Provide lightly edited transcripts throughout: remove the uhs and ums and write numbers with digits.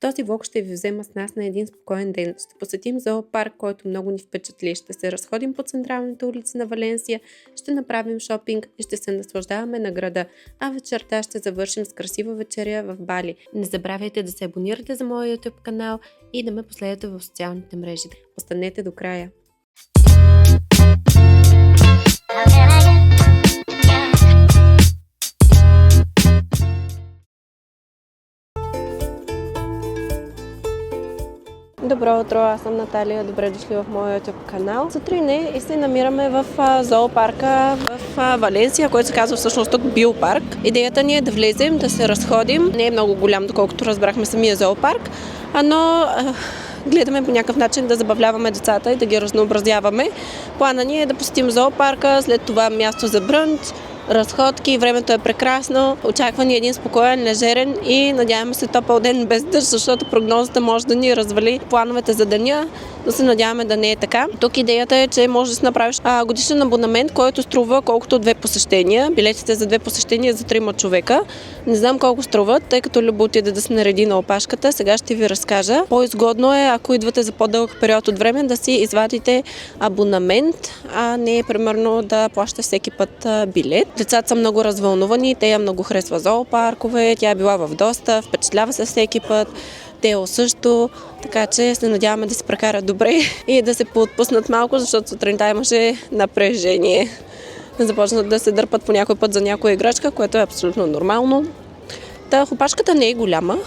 Този влог ще ви взема с нас на един спокоен ден. Ще посетим зоопарк, който много ни впечатли. Ще се разходим по централните улици на Валенсия, ще направим шопинг и ще се наслаждаваме на града. А вечерта ще завършим с красива вечеря в Бали. Не забравяйте да се абонирате за моя YouTube канал и да ме последвате в социалните мрежи. Останете до края. Добро утро, аз съм Наталия, добре дошли в моя YouTube канал. Сутрин е и се намираме в зоопарка в Валенсия, който се казва всъщност тук биопарк. Идеята ни е да влезем, да се разходим. Не е много голям, доколкото разбрахме самия зоопарк, но гледаме по някакъв начин да забавляваме децата и да ги разнообразяваме. Плана ни е да посетим зоопарка, след това място за брънч, разходки, времето е прекрасно, очаква ни един спокоен, лежерен и надяваме се топъл ден без дъжд, защото прогнозата може да ни развали плановете за деня, но се надяваме да не е така. Тук идеята е, че можеш да си направиш годишен абонамент, който струва колкото 2 посещения. Билетите за 2 посещения за 3 човека. Не знам колко струват, тъй като Любо отиде да се нареди на опашката. Сега ще ви разкажа. По-изгодно е, ако идвате за по-дълъг период от време, да си извадите абонамент, а не примерно да плащате всеки път билет. Децата са много развълнувани, те я много харесва зоопаркове, тя е била в доста, впечатлява се всеки път. Тео също, така че се надяваме да се прекарат добре и да се поотпуснат малко, защото сутринта имаше напрежение. Започнат да се дърпат по някой път за някоя играчка, което е абсолютно нормално. Опашката не е голяма.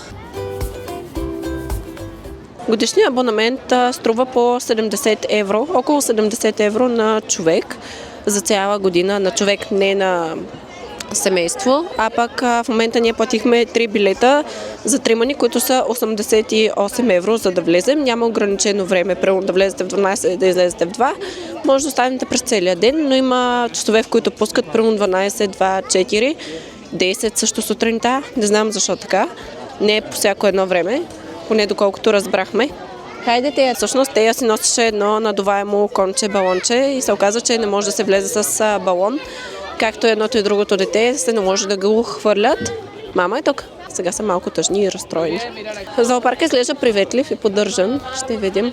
Годишният абонамент струва по 70 евро, около 70 евро на човек за цяла година, на човек, не на семейство, а пък в момента ние платихме 3 билета за тримани, които са 88 евро, за да влезем. Няма ограничено време, примерно да влезете в 12 и да излезете в 2. Може да останете през целия ден, но има часове, в които пускат примерно 12, 2, 4, 10 също сутринта. Не знам защо така. Не е по всяко едно време, поне доколкото разбрахме. Хайде, всъщност Тея си носеше едно надуваемо конче, балонче и се оказа, че не може да се влезе с балон. Както едното и другото дете, се не може да го хвърлят. Мама е тук. Сега са малко тъжни и разстроени. Зоопаркът изглежда приветлив и поддържан. Ще видим.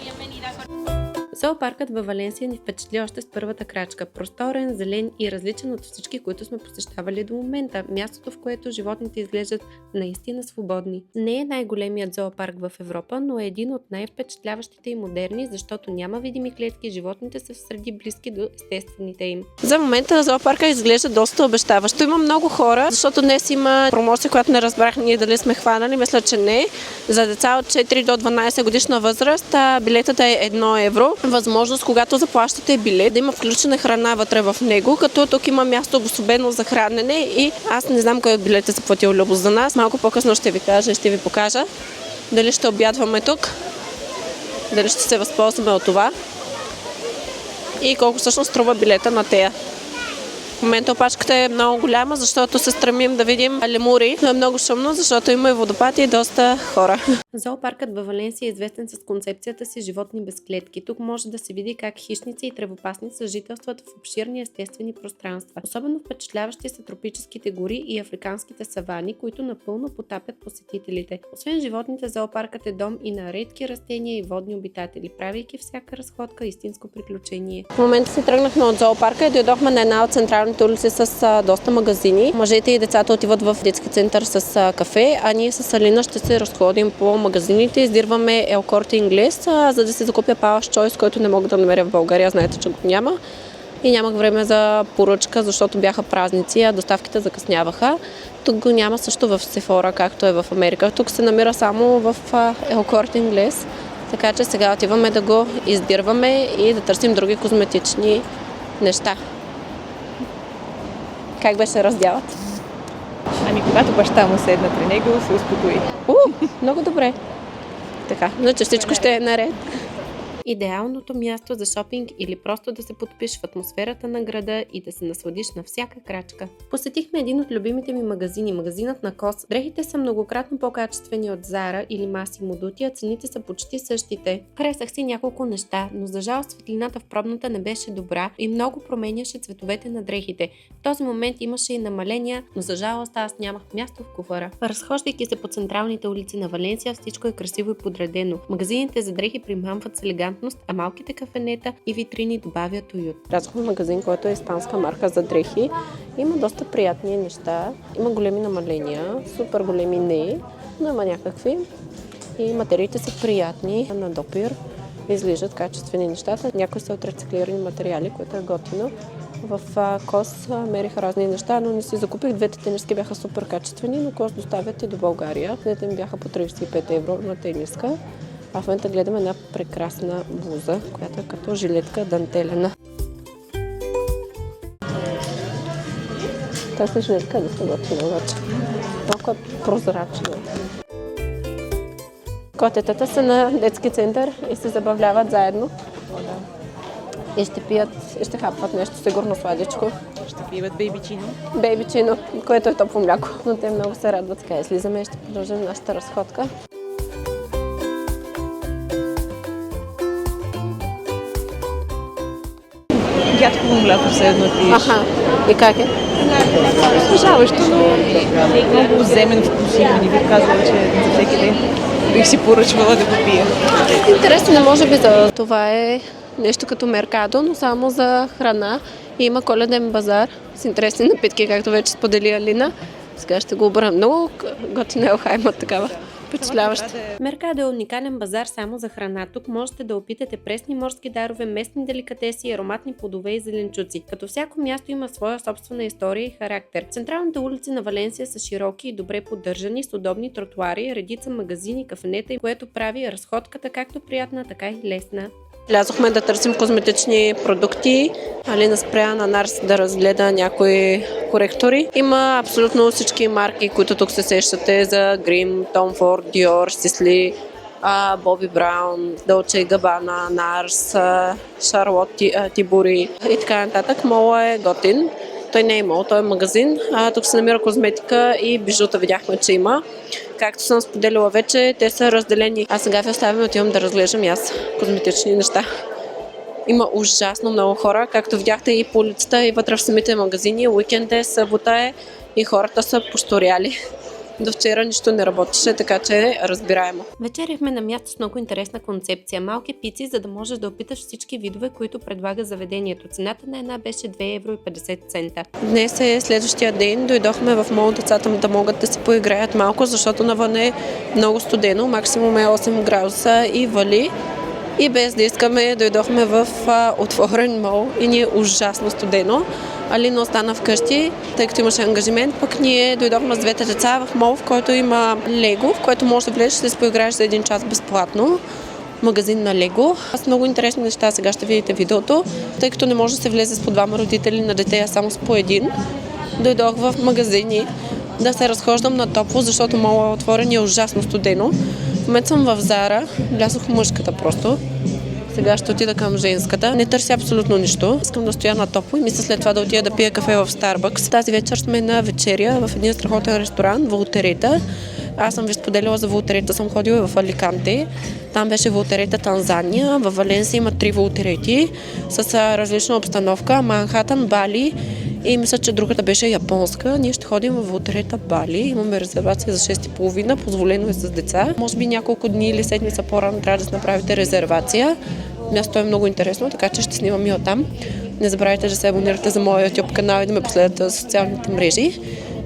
Зоопаркът във Валенсия ни впечатли още с първата крачка. Просторен, зелен и различен от всички, които сме посещавали до момента. Мястото, в което животните изглеждат наистина свободни. Не е най-големият зоопарк в Европа, но е един от най-впечатляващите и модерни, защото няма видими клетки, животните са в среди близки до естествените им. За момента зоопарка изглежда доста обещаващо. Има много хора, защото днес има промоция, която не разбрах ние дали сме хванали. Мисля, че не. За деца от 4 до 12 годишна възраст билетът е 1 евро. Възможност, когато заплащате билет, да има включена храна вътре в него, като тук има място обособено за хранене и аз не знам кой от билет е заплатил Любо за нас. Малко по-късно ще ви кажа и ще ви покажа дали ще обядваме тук, дали ще се възползваме от това и колко всъщност струва билета на тея. В момента опашката е много голяма, защото се стремим да видим лемури, но е много шумно, защото има и водопади и доста хора. Зоопаркът във Валенсия е известен с концепцията си животни без клетки. Тук може да се види как хищници и тревопасни съжителстват в обширни естествени пространства. Особено впечатляващи са тропическите гори и африканските савани, които напълно потапят посетителите. Освен животните, зоопаркът е дом и на редки растения и водни обитатели, правейки всяка разходка истинско приключение. В момента си тръгнахме от зоопарка и дойдохме на една от централните улици с доста магазини. Мъжете и децата отиват в детски център с кафе, а ние с Алина ще се разходим по магазините. Издирваме El Corte Inglés, за да се закупя Palace Choice, който не мога да намеря в България. Знаете, че го няма. И нямах време за поръчка, защото бяха празници, а доставките закъсняваха. Тук го няма също в Sephora, както е в Америка. Тук се намира само в El Corte Inglés. Така че сега отиваме да го издирваме и да търсим други козметични неща. Как беше раздялът? Ами когато баща му седна при него, се успокои. Много добре. Така, значи всичко ще е наред. Идеалното място за шопинг или просто да се потопиш в атмосферата на града и да се насладиш на всяка крачка. Посетихме един от любимите ми магазини, магазинът на Кос. Дрехите са многократно по-качествени от Zara или Massimo Dutti, а цените са почти същите. Харесах си няколко неща, но за жалост светлината в пробната не беше добра и много променяше цветовете на дрехите. В този момент имаше и намаления, но за жалост аз нямах място в куфара. Разхождайки се по централните улици на Валенсия, всичко е красиво и подредено. Магазините за дрехи примамват с елегантност, а малките кафенета и витрини добавят уют. Влязохме в магазин, който е испанска марка за дрехи. Има доста приятни неща, има големи намаления, супер големи не, но има някакви. И материите са приятни на допир, излизат качествени нещата. Някои са от рециклирани материали, което е готино. В Кос мерих разни неща, но не си закупих. Двете тениски бяха супер качествени, но Кос доставят и до България. Двете им бяха по 35 евро на тениска. А в момента гледаме една прекрасна блуза, която е като жилетка дантелена. Тази жилетка е доста готина, обаче. Малко е прозрачна. Котетата са на детски център и се забавляват заедно. И ще пият, и ще хапват нещо сигурно сладичко. Ще пиват бейбичино. Бейбичино, което е топло мляко. Но те много се радват. Така, слизаме и ще продължим нашата разходка. Дядково мляко все едно пиеш. Аха, и как е? Освежаващо, но много земен вкус има. Не бих казала, че за всеки ден бих си поръчвала да го пия. Интересно, може би за това е нещо като Меркадо, но само за храна. И има коледен базар с интересни напитки, както вече сподели Алина. Сега ще го обърна. Много готина елха има такава. Впечатляваща. Меркадо е уникален базар само за храна. Тук можете да опитате пресни морски дарове, местни деликатеси, ароматни плодове и зеленчуци. Като всяко място има своя собствена история и характер. Централните улици на Валенсия са широки и добре поддържани, с удобни тротуари, редица магазини, кафенета, което прави разходката както приятна, така и лесна. Влязохме да търсим козметични продукти. Алина спря на Нарс да разгледа някои коректори. Има абсолютно всички марки, които тук се сещате за Grim, Tom Ford, Dior, Sisley, Bobbi Brown, Dolce & Gabbana, Nars, Charlotte Tilbury и така нататък. Мола е готин. Той не е мол, той е магазин. Тук се намира козметика и бижута, видяхме, че има. Както съм споделила вече, те са разделени. А сега ви оставям, отивам да разглеждам и аз козметични неща. Има ужасно много хора, както видяхте и по улицата, и вътре в самите магазини. Уикенд е, събота е и хората са пошторяли. До вчера нищо не работеше, така че е разбираемо. Вечеряхме на място с много интересна концепция. Малки пици, за да можеш да опиташ всички видове, които предлага заведението. Цената на една беше 2,50 евро. Днес е следващия ден. Дойдохме в мол децата да могат да си поиграят малко, защото навън е много студено. Максимум е 8 градуса и вали. И без да искаме, дойдохме в отворен мол и ни е ужасно студено. Алина остана вкъщи, тъй като имаше ангажимент, пък ние дойдохме с двете деца в мол, в който има Лего, в който можеш да влезеш да си поиграеш за един час безплатно. Магазин на Лего. С много интересни неща, сега ще видите видеото, тъй като не може да се влезе с по двама родители на дете, а само с по един. Дойдох в магазини да се разхождам на топло, защото мола е отворен и е ужасно студено. В момента съм в Zara, влязох в мъжката просто. Сега ще отида към женската. Не търся абсолютно нищо. Искам да стоя на топло и мисля след това да отида да пия кафе в Starbucks. Тази вечер сме на вечеря в един страхотен ресторант, Волтерета. Аз съм ви споделила за Волтерета, съм ходила в Аликанте. Там беше Волтерета Танзания. В Валенсия има 3 Волтерети с различна обстановка. Манхатън, Бали и мисля, че другата беше японска. Ние ще ходим в Волтерета Бали. Имаме резервация за 6:30. Позволено е с деца. Може би няколко дни или седмица по-рано трябва да си направите резервация. Мястото е много интересно, така че ще снимам и оттам. Не забравяйте да се абонирате за моя YouTube канал и да ме последвате в социалните мрежи.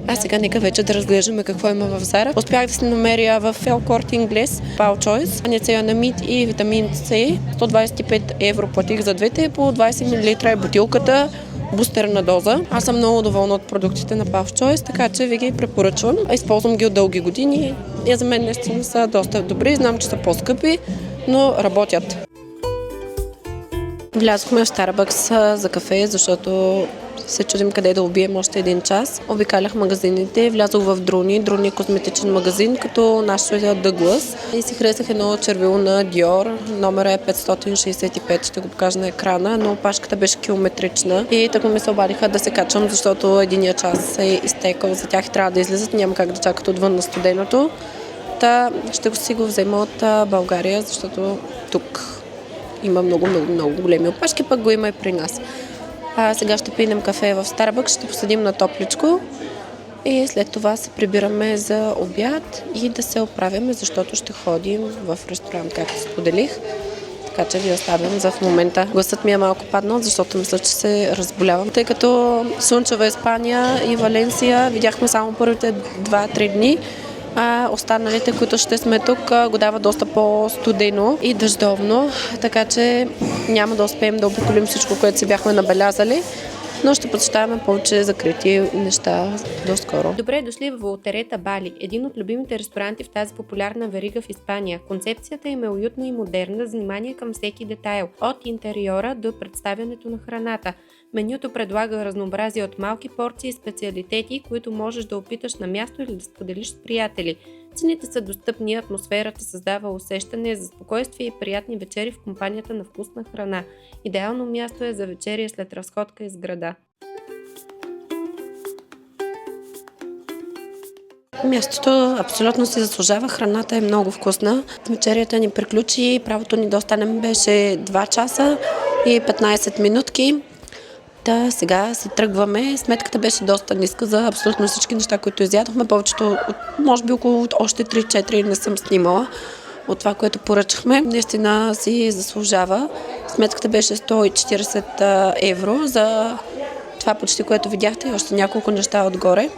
А сега нека вече да разглеждаме какво има в Zara. Успях да си намеря в Corte Inglés Pal Choice, ниацинамид и витамин С. 125 евро платих за двете, по 20 мл е бутилката, бустерна доза. Аз съм много доволна от продуктите на Pal Choice, така че ви ги препоръчвам. Използвам ги от дълги години и за мен наистина са доста добри. Знам, че са по-скъпи, но работят. Влязохме в Starbucks за кафе, защото се чудим къде да убием още един час. Обикалях магазините, влязох в Друни е козметичен магазин, като нашето е Дъглас. И си харесах едно червило на Dior, номера е 565, ще го покажа на екрана, но опашката беше километрична и така ми се обадиха да се качвам, защото единия час е изтекал за тях и трябва да излизат, няма как да чакат отвън на студеното. Ще си го взема от България, защото тук има много големи опашки, пък го има и при нас. Сега ще пинем кафе в Starbucks, ще посадим на топличко и след това се прибираме за обяд и да се оправяме, защото ще ходим в ресторант, както споделих. Така че ви оставям за в момента. Гласът ми е малко паднал, защото мисля, че се разболявам. Тъй като слънчева Испания и Валенсия видяхме само първите 2-3 дни, а останалите, които ще сме тук, го дава доста по-студено и дъждовно, така че няма да успеем да обиколим всичко, което си бяхме набелязали, но ще почитаваме повече закрити неща доскоро. Добре дошли в Волтерета Бали, един от любимите ресторанти в тази популярна верига в Испания. Концепцията им е уютна и модерна, с внимание към всеки детайл, от интериора до представянето на храната. Менюто предлага разнообразие от малки порции и специалитети, които можеш да опиташ на място или да споделиш с приятели. Цените са достъпни, атмосферата създава усещане за спокойствие и приятни вечери в компанията на вкусна храна. Идеално място е за вечеря след разходка из града. Мястото абсолютно си заслужава, храната е много вкусна. Вечерята ни приключи, правото ни да останем беше 2 часа и 15 минутки. Сега се тръгваме. Сметката беше доста ниска за абсолютно всички неща, които изядохме. Повечето, може би около още 3-4 не съм снимала от това, което поръчахме. Наистина си заслужава. Сметката беше 140 евро за това почти, което видяхте и още няколко неща отгоре.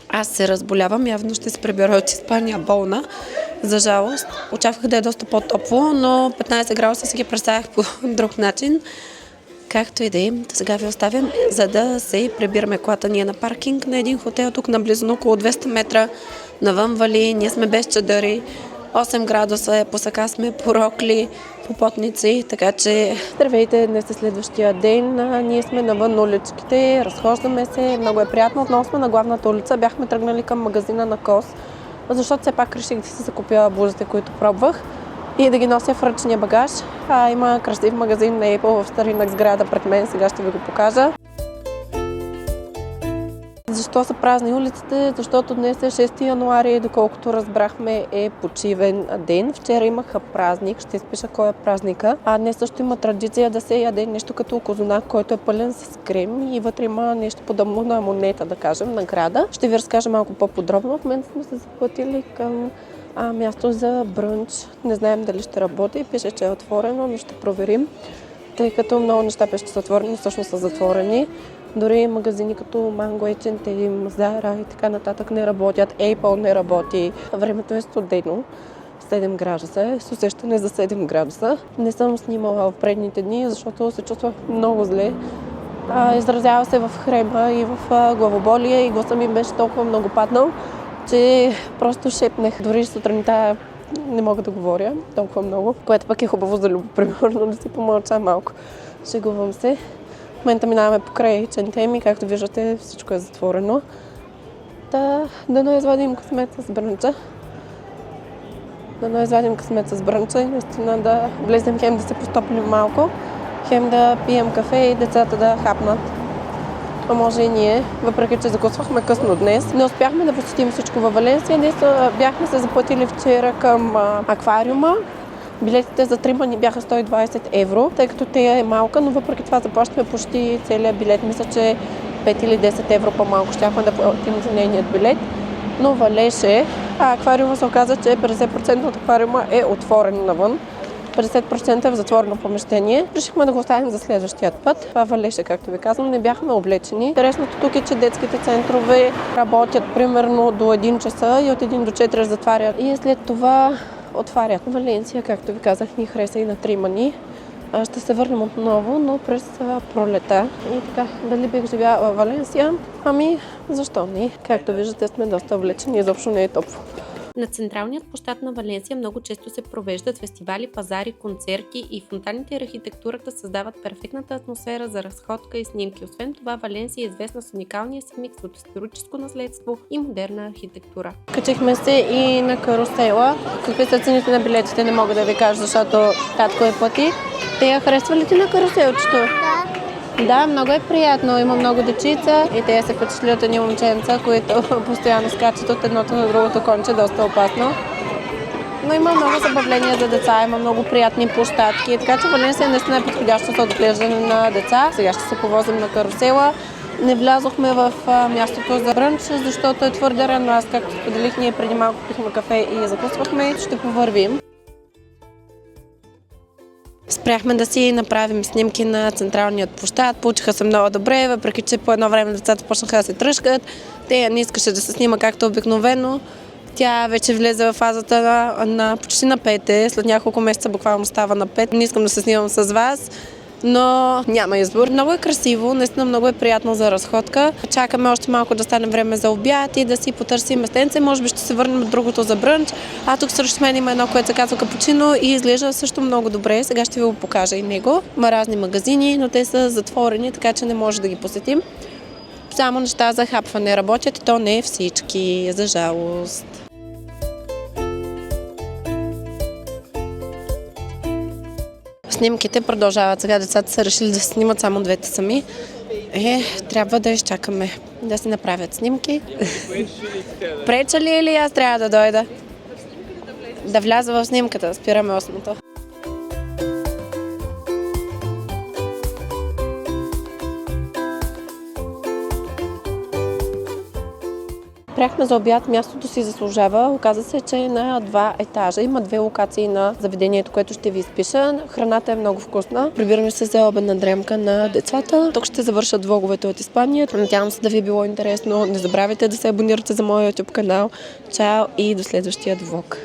Аз се разболявам, явно ще се прибера от Испания болна. За жалост, очаквах да е доста по-топло, но 15 градуса си ги представях по друг начин. Както и да е, сега ви оставям, за да се прибираме колата ние на паркинг на един хотел тук наблизо на около 200 метра. Навън вали, ние сме без чадъри, 8 градуса, посака сме порокли, попотници, така че здравейте, днес е следващия ден, ние сме навън на уличките, разхождаме се, много е приятно, отново сме на главната улица, бяхме тръгнали към магазина на Кос, защото все пак реших да си закупя блузите, които пробвах и да ги нося в ръчния багаж. Има красив магазин на Apple в старинна сграда пред мен, сега ще ви го покажа. Защо са празни улиците? Защото днес е 6 януари, доколкото разбрахме е почивен ден. Вчера имаха празник, ще изпиша кой е празника. А днес също има традиция да се яде нещо като козунак, който е пълен с крем и вътре има нещо подобно на монета, да кажем, награда. Ще ви разкажа малко по-подробно. В момента сме се заплатили към място за брънч. Не знаем дали ще работи. Пише, че е отворено, но ще проверим. Тъй като много неща пише, че са отворени, всъщност са затворени. Дори магазини като Mango, H&M, Zara и така нататък не работят. Apple не работи. Времето е студено. 7 градуса е. С усещане за 7 градуса. Не съм снимала в предните дни, защото се чувствах много зле. Изразява се в хрема и в главоболие и гласа ми беше толкова много паднал, че просто шепнех. Дори сутринта не мога да говоря толкова много, което пък е хубаво за любопримерно да си помълча малко. Шегувам се. В момента минаваме покрай H&M и както виждате всичко е затворено. Дано извадим късмет с брънча. И наистина да влезем хем да се постоплим малко, хем да пием кафе и децата да хапнат. А може и ние, въпреки че закусвахме късно днес. Не успяхме да посетим всичко във Валенсия. Днес бяхме се заплатили вчера към аквариума. Билетите за 3 ни бяха 120 евро, тъй като тя е малка, но въпреки това заплащаме почти целият билет. Мисля, че 5 или 10 евро по-малко щяхме да платим за нейният билет. Но валеше, а аквариума се оказа, че 50% от аквариума е отворен навън. 50% е в затворено помещение. Решихме да го оставим за следващия път. Това валеше, както ви казвам, не бяхме облечени. Интересното тук е, че детските центрове работят примерно до 1 часа и от 1 до 4 затварят. И след това отварят. Валенсия, както ви казах, ни хареса и на 3 ни. Ще се върнем отново, но през пролета. И така, дали бих живяла в Валенсия? Защо не? Както виждате, сме доста облечени, изобщо не е топло. На централният площад на Валенсия много често се провеждат фестивали, пазари, концерти и фонтаните и архитектурата създават перфектната атмосфера за разходка и снимки. Освен това, Валенсия е известна с уникалния си микс от историческо наследство и модерна архитектура. Качихме се и на карусела. Какви са цените на билетите, не мога да ви кажа, защото татко е плати. Те я харесва ли ти на каруселчето? Да, много е приятно. Има много дечица и те се впечатлят едни момченца, които постоянно скачат от едното на другото конче, доста опасно. Но има много забавления за деца, има много приятни площадки, така че Валенсия наистина е подходящо за отглеждане на деца. Сега ще се повозим на карусела. Не влязохме в мястото за брънч, защото е твърде рано. Аз, както споделих, ние преди малко пихме кафе и закусвахме. Ще повървим. Спряхме да си направим снимки на централният площад. Получиха се много добре, въпреки че по едно време децата почнаха да се тръшкат. Те не искаше да се снима както обикновено. Тя вече влезе в фазата на почти на 5. След няколко месеца буквално става на 5. Не искам да се снимам с вас, но няма избор. Много е красиво, наистина много е приятно за разходка. Чакаме още малко да стане време за обяд и да си потърсим местенце. Може би ще се върнем от другото за брънч. А тук срещу мен има едно, което се казва капучино и изглежда също много добре. Сега ще ви го покажа и него. Има разни магазини, но те са затворени, така че не може да ги посетим. Само неща за хапване работят и то не е всички, за жалост. Снимките продължават. Сега децата са решили да се снимат само двете сами. Трябва да изчакаме да си направят снимки. Преча ли или аз трябва да дойда? Да вляза в снимката. Спираме осмото. Спряхме за обяд, мястото си заслужава. Оказа се, че е на 2 етажа. Има 2 локации на заведението, което ще ви изпиша. Храната е много вкусна. Прибираме се за обедна дремка на децата. Тук ще завършат влоговете от Испания. Надявам се да ви е било интересно. Не забравяйте да се абонирате за моя YouTube канал. Чао и до следващия влог.